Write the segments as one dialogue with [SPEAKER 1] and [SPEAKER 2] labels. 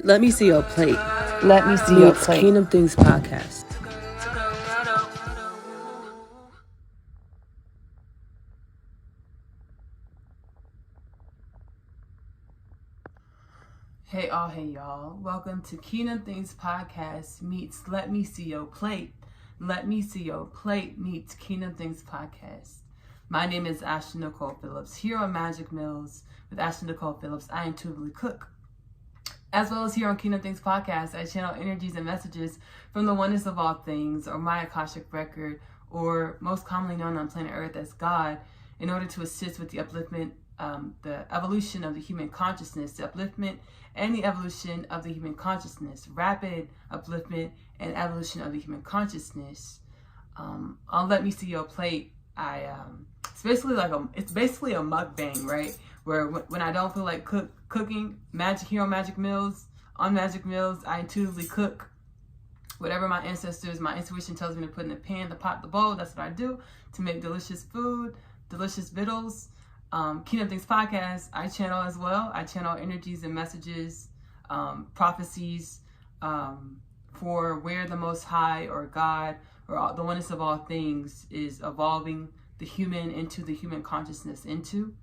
[SPEAKER 1] Let me see your plate.
[SPEAKER 2] Let me see your
[SPEAKER 1] It's
[SPEAKER 2] plate.
[SPEAKER 1] Kingdom Things Podcast.
[SPEAKER 3] Hey y'all. Welcome to Kingdom Things Podcast meets Let Me See Your Plate. Let Me See Your Plate meets Kingdom Things Podcast. My name is Ashley-Nicole Phillips. Here on Magic Mills with Ashley-Nicole Phillips, I intuitively cook. As well as here on Kingdom Things Podcast, I channel energies and messages from the oneness of all things, or my Akashic record, or most commonly known on planet Earth as God, in order to assist with the upliftment, the evolution of the human consciousness, the upliftment and the evolution of the human consciousness, rapid upliftment and evolution of the human consciousness. On Let Me See Your Plate, it's basically a mukbang, right? Where when I don't feel like cooking, here on Magic Mills, I intuitively cook whatever my intuition tells me to put in the pan, the pot, the bowl. That's what I do to make delicious food, delicious vittles. Kingdom Things Podcast, I channel as well. I channel energies and messages, prophecies for where the Most High or God or the oneness of all things is evolving the human into the human consciousness into.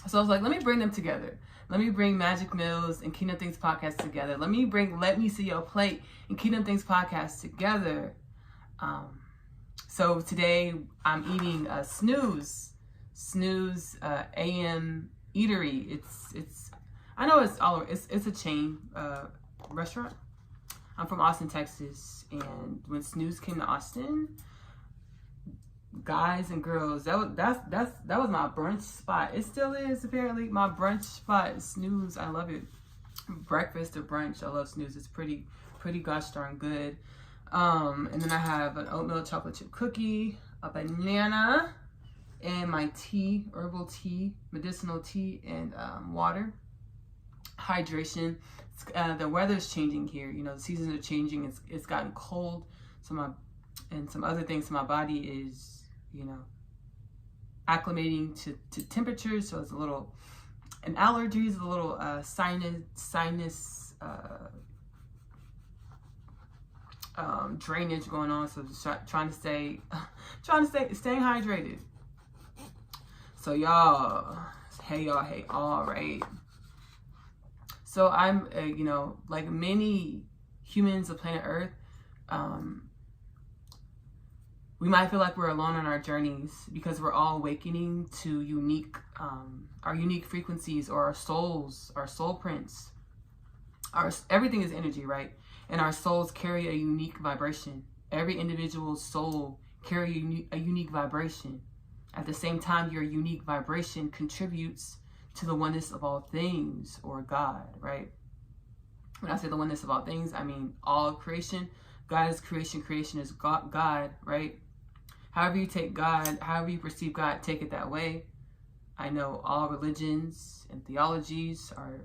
[SPEAKER 3] So I was like, let me bring them together. Let me bring Magic Mills and Kingdom Things Podcast together. Let me bring Let Me See Your Plate and Kingdom Things Podcast together. So today I'm eating a Snooze AM eatery. It's I know it's a chain restaurant. I'm from Austin, Texas, and when Snooze came to Austin, guys and girls, that was my brunch spot. It still is, apparently, my brunch spot. Snooze, I love it. Breakfast or brunch, I love Snooze. It's pretty gosh darn good. And then I have an oatmeal chocolate chip cookie, a banana, and my tea, herbal tea, medicinal tea, and water. Hydration. The weather's changing here. You know, the seasons are changing. It's gotten cold. And some other things. So my body is, acclimating to temperatures. So it's a little, and allergies, a little sinus drainage going on. So just trying to stay staying hydrated. So y'all, hey, all right. So I'm, like many humans of planet Earth, we might feel like we're alone on our journeys because we're all awakening to our unique frequencies, or our souls, our soul prints. Everything is energy, right? And our souls carry a unique vibration. Every individual soul carry a unique vibration. At the same time, your unique vibration contributes to the oneness of all things, or God, right? When I say the oneness of all things, I mean all creation. God is creation. Creation is God, right? However you take God, however you perceive God, take it that way. I know all religions and theologies are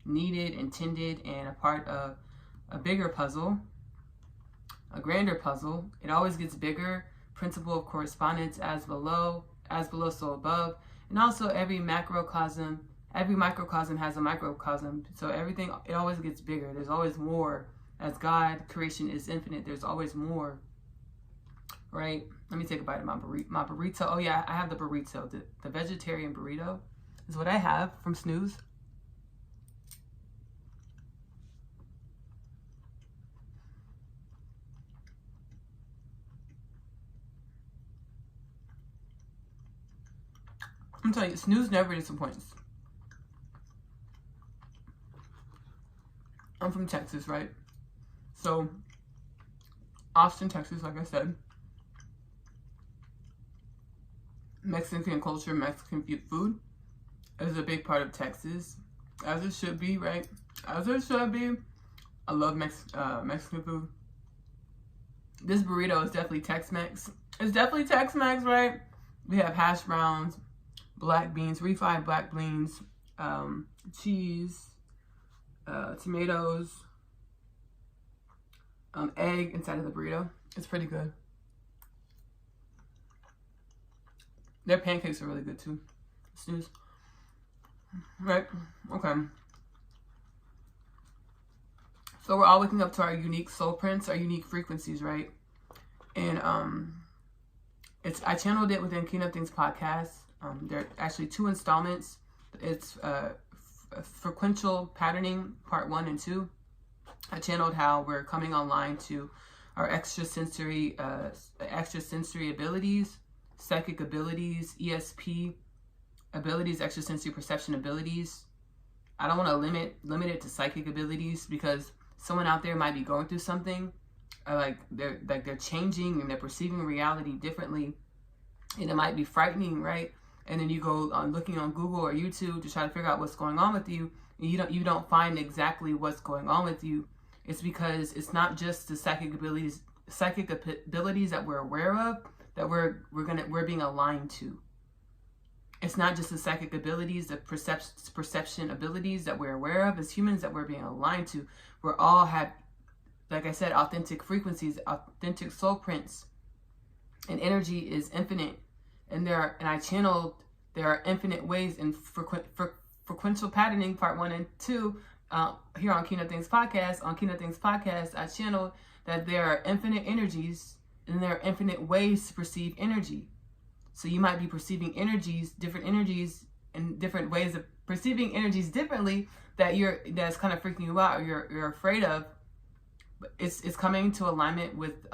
[SPEAKER 3] needed, intended, and a part of a bigger puzzle, a grander puzzle. It always gets bigger. Principle of correspondence, as below, so above. And also every microcosm has a microcosm. So everything, it always gets bigger. There's always more. As God, creation is infinite. There's always more, right? Let me take a bite of my burrito. Oh yeah, I have the burrito. The vegetarian burrito is what I have from Snooze. I'm telling you, Snooze never disappoints. I'm from Texas, right? So, Austin, Texas, like I said. Mexican culture, Mexican food is a big part of Texas, as it should be, right? As it should be. I love Mexican food. This burrito is definitely Tex-Mex. It's definitely Tex-Mex, right? We have hash browns, black beans, refried black beans, cheese, tomatoes, egg inside of the burrito. It's pretty good. Their pancakes are really good too. Snooze. Right? Okay. So we're all waking up to our unique soul prints, our unique frequencies, right? And I channeled it within Kingdom Things podcast. There are actually 2 installments. It's frequential patterning, part 1 and 2. I channeled how we're coming online to our extrasensory abilities, psychic abilities, ESP abilities, extrasensory perception abilities. I don't want to limit it to psychic abilities, because someone out there might be going through something, they're changing and they're perceiving reality differently, and it might be frightening, right? And then you go on looking on Google or YouTube to try to figure out what's going on with you, and you don't find exactly what's going on with you. It's because it's not just the psychic abilities that we're aware of that we're being aligned to. It's not just the psychic abilities, the perception abilities that we're aware of as humans that we're being aligned to. We all have, like I said, authentic frequencies, authentic soul prints, and energy is infinite. And there are infinite ways in frequential patterning, part 1 and 2, here on Kingdom Things podcast. On Kingdom Things podcast, I channeled that there are infinite energies, and there are infinite ways to perceive energy. So you might be perceiving different energies, and different ways of perceiving energies differently that's kind of freaking you out, or you're afraid of. But it's coming to alignment with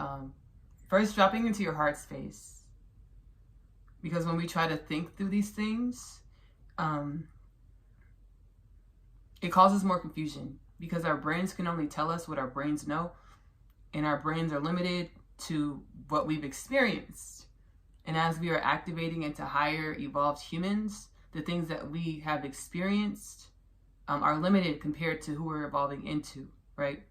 [SPEAKER 3] first dropping into your heart space. Because when we try to think through these things, it causes more confusion, because our brains can only tell us what our brains know, and our brains are limited to what we've experienced. And as we are activating into higher evolved humans, the things that we have experienced are limited compared to who we're evolving into, right?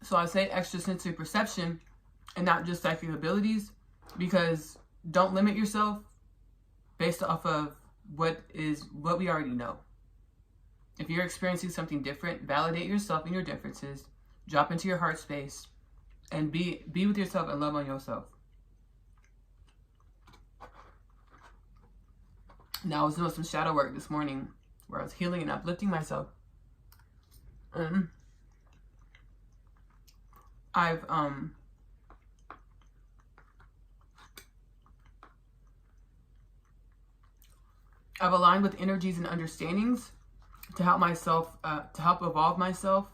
[SPEAKER 3] So I say extrasensory perception and not just psychic abilities, because don't limit yourself based off of what we already know. If you're experiencing something different, validate yourself and your differences, drop into your heart space, and be with yourself and love on yourself. Now, I was doing some shadow work this morning where I was healing and uplifting myself. I've aligned with energies and understandings to help myself, to help evolve myself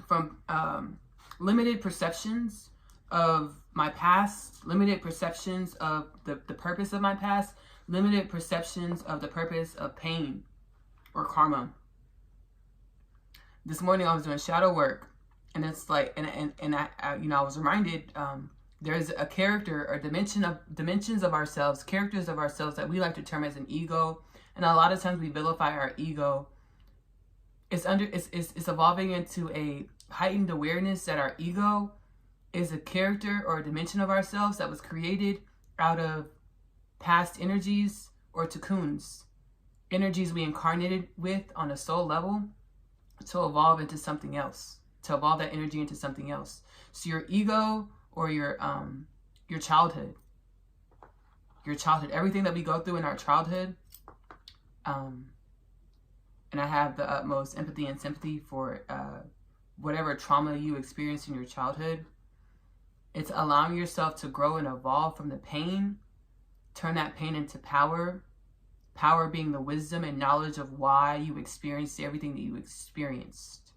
[SPEAKER 3] from limited perceptions of my past, limited perceptions of the purpose of my past, limited perceptions of the purpose of pain or karma. This morning I was doing shadow work, and it's like, and I I was reminded, there's a character or dimensions of ourselves, characters of ourselves that we like to term as an ego, and a lot of times we vilify our ego. It's evolving into a heightened awareness that our ego is a character or a dimension of ourselves that was created out of past energies or cocoons, energies we incarnated with on a soul level to evolve into something else, to evolve that energy into something else. So your ego or your childhood, everything that we go through in our childhood, and I have the utmost empathy and sympathy for whatever trauma you experienced in your childhood. It's allowing yourself to grow and evolve from the pain, turn that pain into power, power being the wisdom and knowledge of why you experienced everything that you experienced.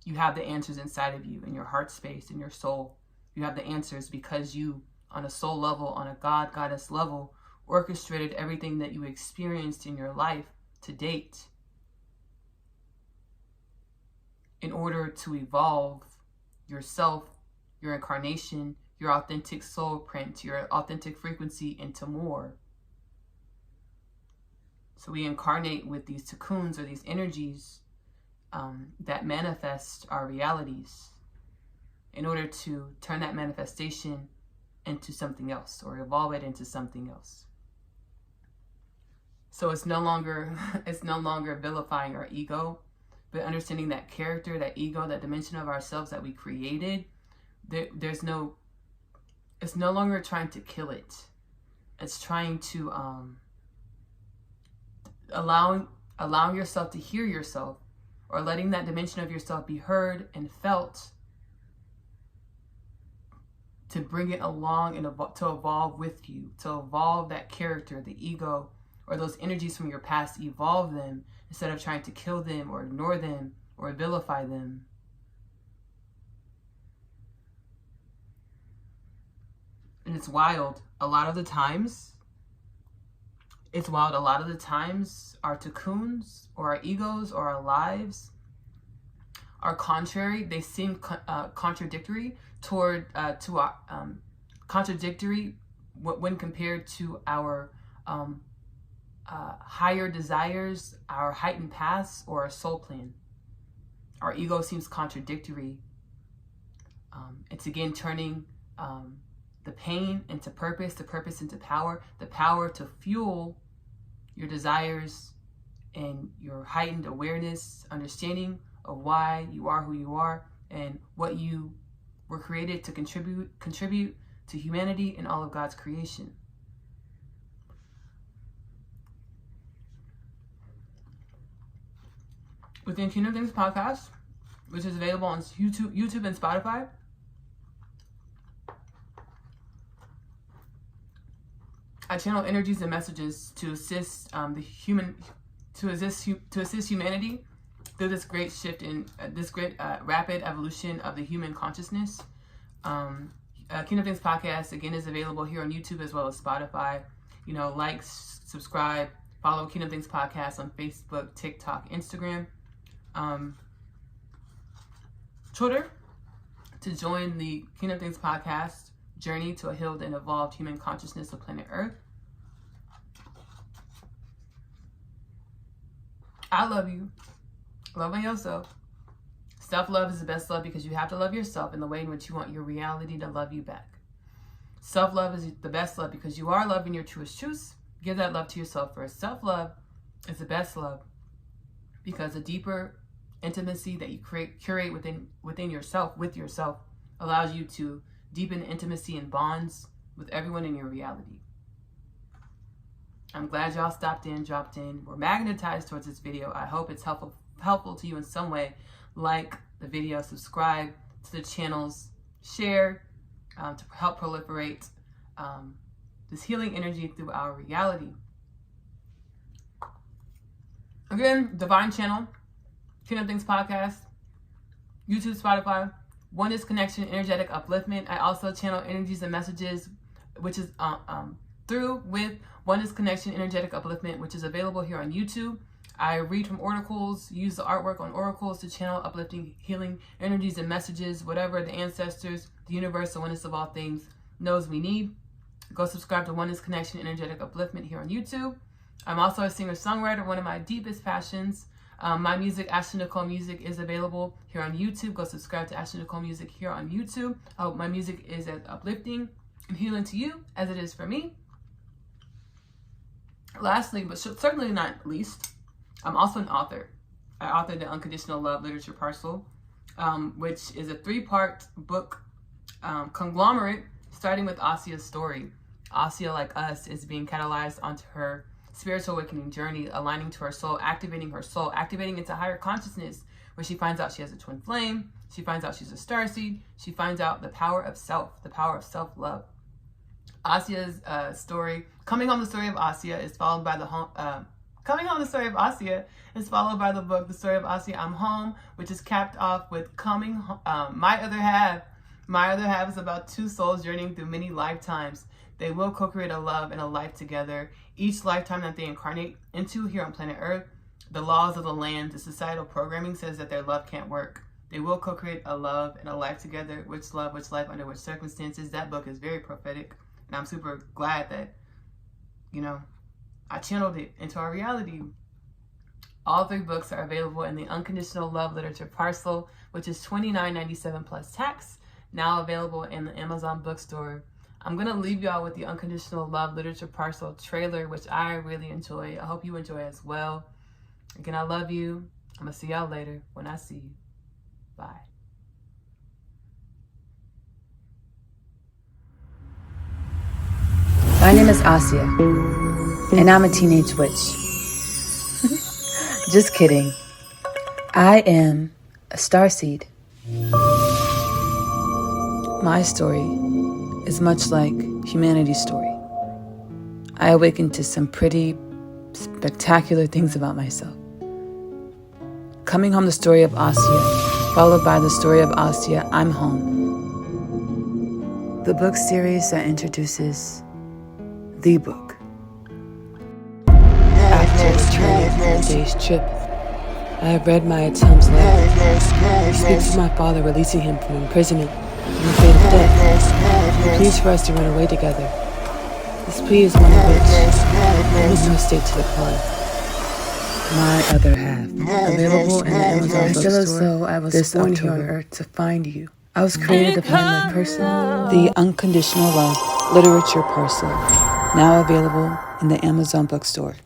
[SPEAKER 3] You have the answers inside of you, in your heart space, in your soul. You have the answers because you, on a soul level, on a God, goddess level, orchestrated everything that you experienced in your life to date in order to evolve yourself, your incarnation, your authentic soul print, your authentic frequency into more. So we incarnate with these cocoons or these energies that manifest our realities in order to turn that manifestation into something else or evolve it into something else. So it's no longer vilifying our ego. but understanding that character, that ego, that dimension of ourselves that we created, it's no longer trying to kill it. It's trying to allowing yourself to hear yourself, or letting that dimension of yourself be heard and felt, to bring it along and to evolve with you, to evolve that character, the ego, or those energies from your past, evolve them instead of trying to kill them or ignore them or vilify them. And it's wild. A lot of the times, our cocoons or our egos or our lives are contrary. They seem contradictory contradictory when compared to our higher desires, our heightened paths, or our soul plan. Our ego seems contradictory. It's again turning the pain into purpose, the purpose into power, the power to fuel your desires and your heightened awareness, understanding of why you are who you are and what you were created to contribute to humanity and all of God's creation. Within Kingdom Things Podcast, which is available on YouTube and Spotify, I channel energies and messages to assist humanity through this great shift in this great rapid evolution of the human consciousness. Kingdom Things Podcast again is available here on YouTube as well as Spotify. Like, subscribe, follow Kingdom Things Podcast on Facebook, TikTok, Instagram, Twitter, to join the Kingdom Things Podcast journey to a healed and evolved human consciousness of planet Earth. I love you. Love on yourself. Self-love is the best love because you have to love yourself in the way in which you want your reality to love you back. Self-love is the best love because you are loving your truest truths. Give that love to yourself first. Self-love is the best love because a deeper intimacy that you curate within yourself, with yourself, allows you to deepen intimacy and bonds with everyone in your reality. I'm glad y'all dropped in. We're magnetized towards this video. I hope it's helpful to you in some way. Like the video, subscribe to the channels, share to help proliferate this healing energy through our reality. Again, Divine Channel, Kingdom Things Podcast, YouTube, Spotify, Oneness Connection, Energetic Upliftment. I also channel energies and messages, which is through with Oneness Connection, Energetic Upliftment, which is available here on YouTube. I read from oracles, use the artwork on oracles to channel uplifting, healing energies and messages, whatever the ancestors, the universe, the oneness of all things knows we need. Go subscribe to Oneness Connection, Energetic Upliftment here on YouTube. I'm also a singer-songwriter, one of my deepest passions. My music, Ashley-Nicole Music, is available here on YouTube. Go subscribe to Ashley-Nicole Music here on YouTube. I hope my music is as uplifting and healing to you as it is for me. Lastly, but certainly not least, I'm also an author. I authored the Unconditional Love Literature Parcel, which is a 3-part book conglomerate starting with Asia's story. Asia, like us, is being catalyzed onto her spiritual awakening journey, aligning to her soul, activating into higher consciousness, where she finds out she has a twin flame, she finds out she's a starseed, she finds out the power of self, the power of self-love. Asia's story, coming on the story of Asia, is followed by the book, The Story of Asia, I'm Home, which is capped off with My Other Half. My Other Half is about 2 souls journeying through many lifetimes. They will co-create a love and a life together. Each lifetime that they incarnate into here on planet Earth, the laws of the land, the societal programming says that their love can't work. They will co-create a love and a life together. Which love, which life, under which circumstances. That book is very prophetic. And I'm super glad that, I channeled it into our reality. All 3 books are available in the Unconditional Love Literature Parcel, which is $29.97 plus tax, now available in the Amazon bookstore. I'm going to leave y'all with the Unconditional Love Literature Parcel trailer, which I really enjoy. I hope you enjoy as well. Again, I love you. I'm going to see y'all later when I see you. Bye.
[SPEAKER 1] My name is Asya, and I'm a teenage witch. Just kidding. I am a starseed. My story is much like humanity's story. I awakened to some pretty spectacular things about myself. Coming home, the story of Asya, followed by the story of Asya, I'm home. The book series that introduces the book. After returning from a day's trip, I have read my Atum's letter. He speaks of my father releasing him from imprisonment and the fate of death. He pleads for us to run away together. This plea is one of which I made no state to decline. My other half, available in the Amazon bookstore. I feel as though I was born here on Earth to find you. I was created to find my person, the unconditional love literature parcel, now available in the Amazon bookstore.